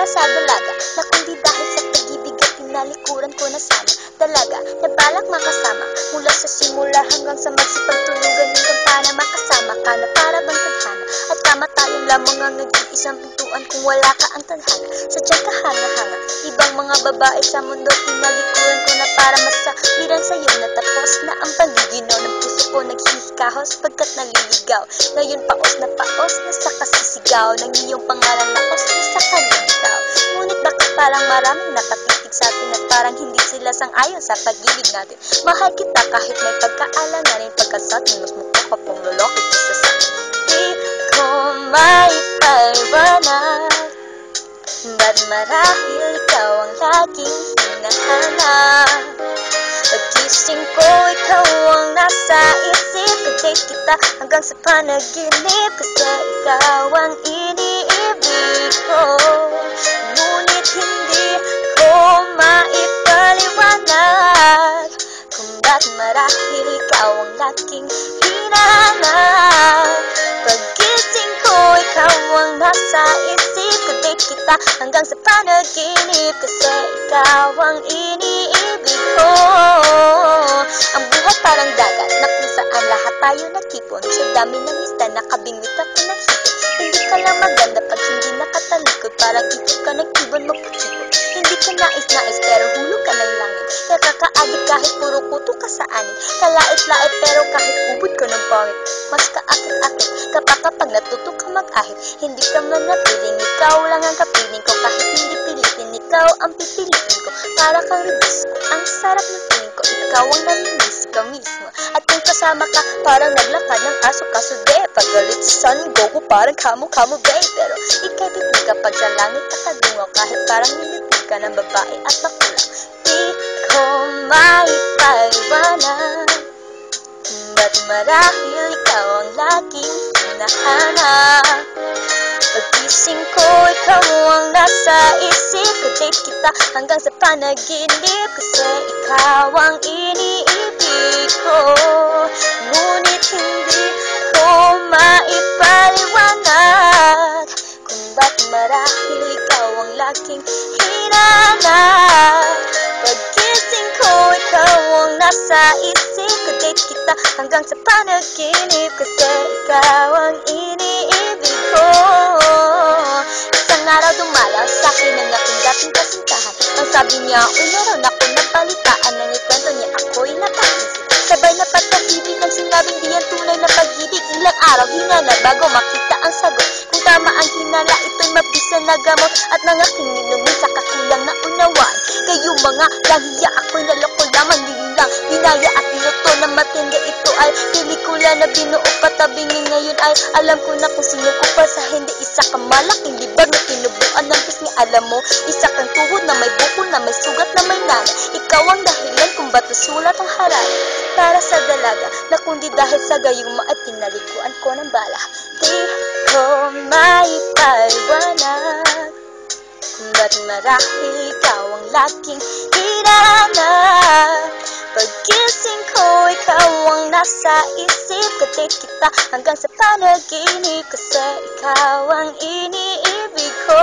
sa dalaga na kundi dahil sa pag-ibig at tinalikuran ko na sana dalaga na balak makasama mula sa simula hanggang sa magsipagtulugan ng kampana. Makasama ka na para bang tadhana at kamatayan lamang ang nag-iisang pintuan kung wala ka ang tadhana. Sadyang kahanga-hanga ibang mga babae sa mundo tinalikuran ko na para masabiran sa'yo na tapos na ang pagiginaw ng puso ko naghihikahos pagkat naliligaw. Ngayon paos na sa kasisigaw ng iyong pangalan laos na sa kalitaw. Ngunit bakit parang maraming nakatitig sa atin at parang hindi sila sang-ayon sa pag-ibig natin. Mahal kita kahit may pagkaalanganin pagkat sa atin mas mukha ka pong loloko kisa sa akin. Di ko maipaliwanag ba't marahil ikaw ang laging hinahanap. Pagkising ko, ikaw ang nasa isip. Kadate kita hanggang sa panaginip kasi ikaw ang iniibig ko. Ngunit hindi ko maipaliwanag kung ba't marahil ikaw ang laging hinahanap. Pagkising ko, ikaw ang nasa isip. Kadate kita hanggang sa panaginip kasi ikaw ang iniibig ko. Ang buhay parang dagat na kung saan lahat tayo nakipon. Sa dami ng isda nakabingwit ako ng hipon. Hindi ka lang maganda pag hindi nakatalikod. Parang ikot ka ng ibon magpachikot. Hindi ka nais-nais pero hulog ka ng langit. Nakakaagit kahit puro kuto ka sa anin. Kalait-lait pero kahit ubod ka ng pangit. Mas kaakit-akit kapag natuto ka mag-ahit. Hindi ka man napiling, ikaw lang ang kapiling ko. Kahit hindi pilitin, ikaw ang pipiliin ko. Para kang ribisco, ang sarap ng piling ko. Ikaw ang namimiss ka mismo. At kung kasama ka, parang naglakad ng aso. Kaso de, pagalit sa Sun Goku, parang kamo-kamo babe. Pero ikay bitin kapag sa langit nakadungaw. Kahit parang nilitin ka ng babae at makulang. Di ko maipaliwanag ba't marahil ikaw ang laging hinahanap. Pagkising ko, ikaw ang nasa isip. Kadate kita hanggang sa panaginip kasi ikaw ang iniibig ko. Ngunit hindi ko maipaliwanag kung ba't marahil ikaw ang laging hinahanap. Pagkising ko, ikaw ang nasa isip. Kadate kita hanggang sa panaginip kasi ikaw ang iniibig ko. Isang araw dumalaw sa akin ang aking dating kasintahan. Ang sabi niya, meron ako nabalitaan. Nang ikwento niya ako'y napaisip. Sabay na patahibig ang sinabing di yan tunay na pag-ibig. Ilang araw hinala bago makita ang sagot. Kung tama ang hinala, ito'y mabisa na gamot. At nang aking ninumin sa kakulang na unawaan. Kayong mga lahiya ako'y naloko lamang. Nilang hinaya at pinuto na matindi. Ito ay pelikula na binuo patabingin. Ngayon ay alam ko na kung sino ko pa sa hindi. Isa kang malaking libag na tinubuan ng pisngi. Alam mo, isa kang tuhod na may bukol na may sugat na may nana. Ikaw ang dahilan kung ba't sulat ang harana. Para sa dalaga na kundi dahil sa gayuma at tinalikuan ko ng bala. Di ko maipaliwanag kung ba't marahil ikaw ang laging hinahanap. Pagkising ko, ikaw ang nasa isip. Kadate kita hanggang sa panaginip kasi ikaw ang iniibig ko.